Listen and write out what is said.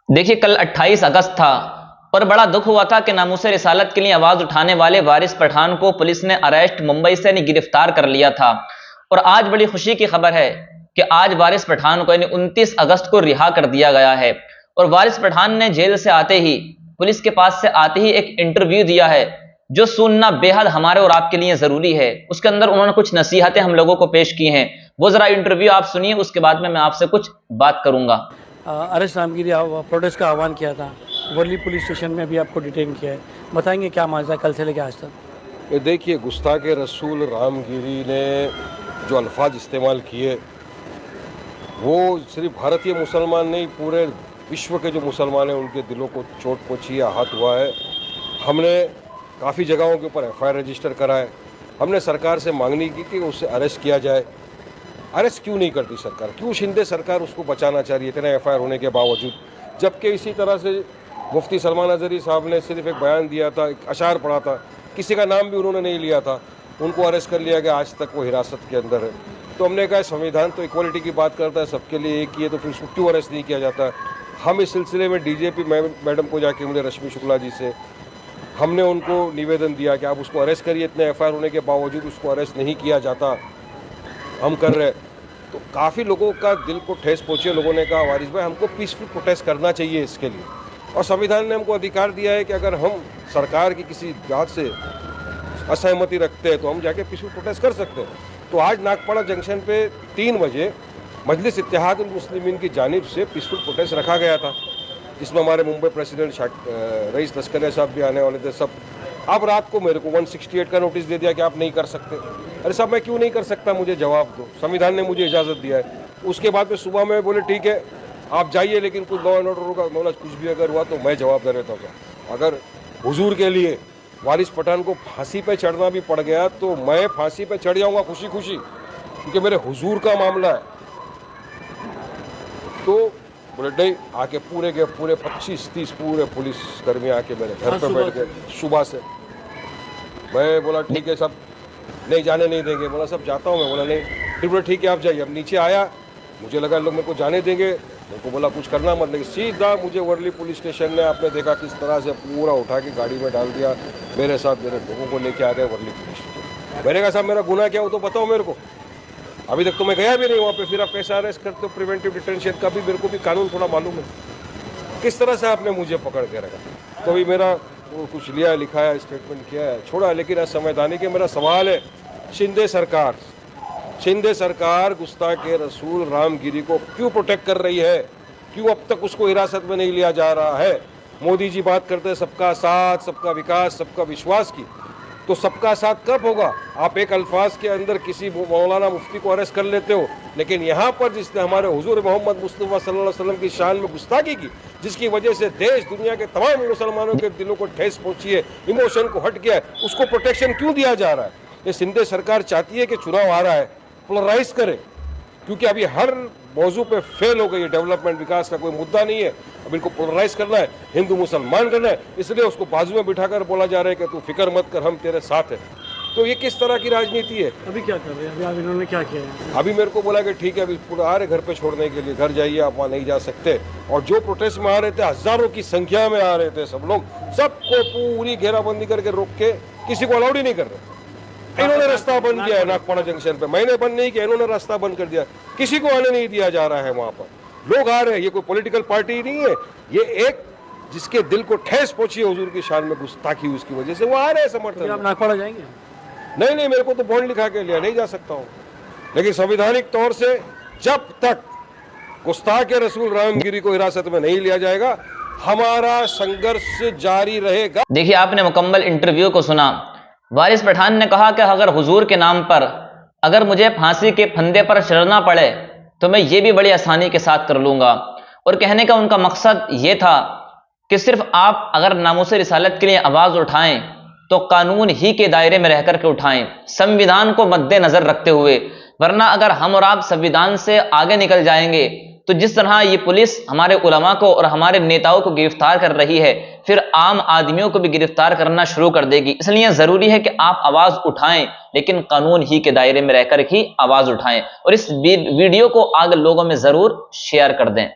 देखिए, कल 28 अगस्त था और बड़ा दुख हुआ था कि नामूस रिसालत के लिए आवाज उठाने वाले वारिस पठान को पुलिस ने अरेस्ट मुंबई से गिरफ्तार कर लिया था। और आज बड़ी खुशी की खबर है कि आज वारिस पठान को 29 अगस्त को रिहा कर दिया गया है। और वारिस पठान ने जेल से आते ही, पुलिस के पास से आते ही एक इंटरव्यू दिया है जो सुनना बेहद हमारे और आपके लिए जरूरी है। उसके अंदर उन्होंने कुछ नसीहतें हम लोगों को पेश की हैं। वो जरा इंटरव्यू आप सुनिए, उसके बाद में मैं आपसे कुछ बात करूंगा। अरेस्ट रामगिरी प्रोटेस्ट का आह्वान किया था, वर्ली पुलिस स्टेशन में अभी आपको डिटेन किया है, बताएंगे क्या मामला कल से लेकर आज तक? ये देखिए, गुस्ताख रसूल रामगिरी ने जो अल्फाज इस्तेमाल किए वो सिर्फ भारतीय मुसलमान नहीं, पूरे विश्व के जो मुसलमान हैं उनके दिलों को चोट पहुंची है, आहत हुआ है। हमने काफ़ी जगहों के ऊपर एफआईआर रजिस्टर करा है। हमने सरकार से मांगनी की कि उसे अरेस्ट किया जाए। अरेस्ट क्यों नहीं करती सरकार? क्यों शिंदे सरकार उसको बचाना चाह रही है इतने एफआईआर होने के बावजूद? जबकि इसी तरह से मुफ्ती सलमान अजहरी साहब ने सिर्फ एक बयान दिया था, एक अशार पढ़ा था, किसी का नाम भी उन्होंने नहीं लिया था, उनको अरेस्ट कर लिया गया, आज तक वो हिरासत के अंदर है। तो हमने कहा संविधान तो इक्वालिटी की बात करता है, सबके लिए एक ही है, तो फिर उसको क्यों अरेस्ट नहीं किया जाता? हम इस सिलसिले में डीजीपी मैडम को जाके मिले, रश्मि शुक्ला जी से, हमने उनको निवेदन दिया कि आप उसको अरेस्ट करिए, इतने एफआईआर होने के बावजूद उसको अरेस्ट नहीं किया जाता, हम कर रहे। तो काफ़ी लोगों का दिल को ठेस पहुँची। लोगों ने कहा वारिस भाई हमको पीसफुल प्रोटेस्ट करना चाहिए इसके लिए, और संविधान ने हमको अधिकार दिया है कि अगर हम सरकार की किसी बात से असहमति रखते हैं तो हम जाके पीसफुल प्रोटेस्ट कर सकते हैं। तो आज नागपाड़ा जंक्शन पे 3 बजे मजलिस इत्तेहादुल मुस्लिमीन की जानिब से पीसफुल प्रोटेस्ट रखा गया था, जिसमें हमारे मुंबई प्रेसिडेंट रईस लस्करिया साहब भी आने वाले थे सब। अब रात को मेरे को 168 का नोटिस दे दिया कि आप नहीं कर सकते। अरे साहब मैं क्यों नहीं कर सकता, मुझे जवाब दो, संविधान ने मुझे इजाज़त दिया है। उसके बाद में सुबह में बोले ठीक है आप जाइए, लेकिन कुछ लॉ एंड ऑर्डर का नॉलेज कुछ भी अगर हुआ तो मैं जवाब दे रहता था। अगर हुजूर के लिए वारिस पठान को फांसी पे चढ़ना भी पड़ गया तो मैं फांसी पे चढ़ जाऊंगा खुशी खुशी, क्योंकि मेरे हुजूर का मामला है। तो बोले नहीं, आके पूरे के पूरे 25-30 पूरे पुलिस कर्मी आके मेरे घर पे बैठ गए सुबह से। मैं बोला ठीक है सब नहीं जाने नहीं देंगे, बोला सब जाता हूँ मैं, बोला नहीं, फिर बोला ठीक है आप जाइए। अब नीचे आया, मुझे लगा लोग मेरे को जाने देंगे, मेरे को बोला कुछ करना मत, लेकिन सीधा मुझे वर्ली पुलिस स्टेशन ने, आपने देखा किस तरह से पूरा उठा के गाड़ी में डाल दिया, मेरे साथ मेरे लोगों को लेके आ गए वर्ली पुलिस स्टेशन। मैंने कहा साहब मेरा गुनाह क्या हो तो बताओ मेरे को, अभी तक तो मैं गया भी नहीं वहाँ पे, फिर आप कैसे अरेस्ट करते हो? प्रिवेंटिव डिटेंशन का भी मेरे को भी कानून थोड़ा मालूम है, किस तरह से आपने मुझे पकड़ के रखा। तो अभी मेरा कुछ लिया लिखाया स्टेटमेंट किया है, छोड़ा, लेकिन असंवैधानिक है। मेरा सवाल है शिंदे सरकार गुस्ताख रसूल रामगिरी को क्यों प्रोटेक्ट कर रही है? क्यों अब तक उसको हिरासत में नहीं लिया जा रहा है? मोदी जी बात करते हैं सबका साथ, सबका विकास, सबका विश्वास की, तो सबका साथ कब होगा? आप एक अल्फाज के अंदर किसी मौलाना मुफ्ती को अरेस्ट कर लेते हो, लेकिन यहाँ पर जिसने हमारे हुजूर मोहम्मद मुस्तफा सल्लल्लाहु अलैहि वसल्लम की शान में गुस्ताखी की, जिसकी वजह से देश दुनिया के तमाम मुसलमानों के दिलों को ठेस पहुंची है, इमोशन को हट गया है, उसको प्रोटेक्शन क्यों दिया जा रहा है? ये शिंदे सरकार चाहती है कि चुनाव आ रहा है, पोलराइज करे, क्योंकि अभी हर मौजू पे फेल हो गई है। डेवलपमेंट विकास का कोई मुद्दा नहीं है, अब इनको पोलराइज करना है, हिंदू मुसलमान करना है, इसलिए उसको बाजू में बिठाकर बोला जा रहा है कि तू फिक्र मत कर, हम तेरे साथ हैं। तो ये किस तरह की राजनीति है? अभी क्या कर रहे हैं? अभी इन्होंने क्या किया है? अभी मेरे को बोला कि ठीक है अभी पूरा आ रहे घर पे छोड़ने के लिए, घर जाइए आप, वहाँ नहीं जा सकते। और जो प्रोटेस्ट में आ रहे थे, हजारों की संख्या में आ रहे थे सब लोग, सबको पूरी घेराबंदी करके रोक के किसी को अलाउड ही नहीं कर रहे। इन्होंने रास्ता बंद किया है नागपाड़ा जंक्शन पे, मैंने बंद नहीं किया, इन्होंने रास्ता बंद कर दिया, किसी को आने नहीं दिया जा रहा है वहां पर। लोग आ रहे हैं, ये कोई पॉलिटिकल पार्टी नहीं है, ये एक जिसके दिल को ठेस पहुंची है हुजूर की शान में गुस्ताखी हुई, उसकी वजह से वो आ रहे हैं समर्थन। आप नागपाड़ा जाएंगे? नहीं, मेरे को तो बॉन्ड लिखा के लिया, नहीं जा सकता हूँ, लेकिन संवैधानिक तौर से जब तक गुस्ताख रसूल रामगिरी को हिरासत में नहीं लिया जाएगा, हमारा संघर्ष जारी रहेगा। देखिए, आपने मुकम्मल इंटरव्यू को सुना। वारिस पठान ने कहा कि अगर हुजूर के नाम पर अगर मुझे फांसी के फंदे पर चढ़ना पड़े तो मैं ये भी बड़ी आसानी के साथ कर लूंगा। और कहने का उनका मकसद ये था कि सिर्फ आप अगर नामूस रिसालत के लिए आवाज उठाएं तो कानून ही के दायरे में रहकर के उठाएं, संविधान को मद्देनजर रखते हुए। वरना अगर हम और आप संविधान से आगे निकल जाएंगे तो जिस तरह ये पुलिस हमारे उलमा को और हमारे नेताओं को गिरफ्तार कर रही है, फिर आम आदमियों को भी गिरफ्तार करना शुरू कर देगी। इसलिए जरूरी है कि आप आवाज उठाएं, लेकिन कानून ही के दायरे में रहकर ही आवाज उठाएं। और इस वीडियो को आगे लोगों में जरूर शेयर कर दें।